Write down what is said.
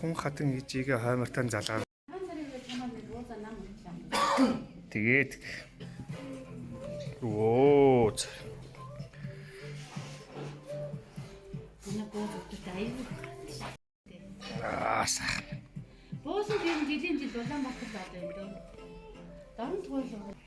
хүн хатан ижигээ хоймортон залгаа. 한 살이라도 전화를 누워서 나면 그렇지 않나? Тэгээд оо 오늘 보여줬을 때 아이고 ааса 보여서 지금 디딘지 놀란 만큼 받은데 나는 도와줘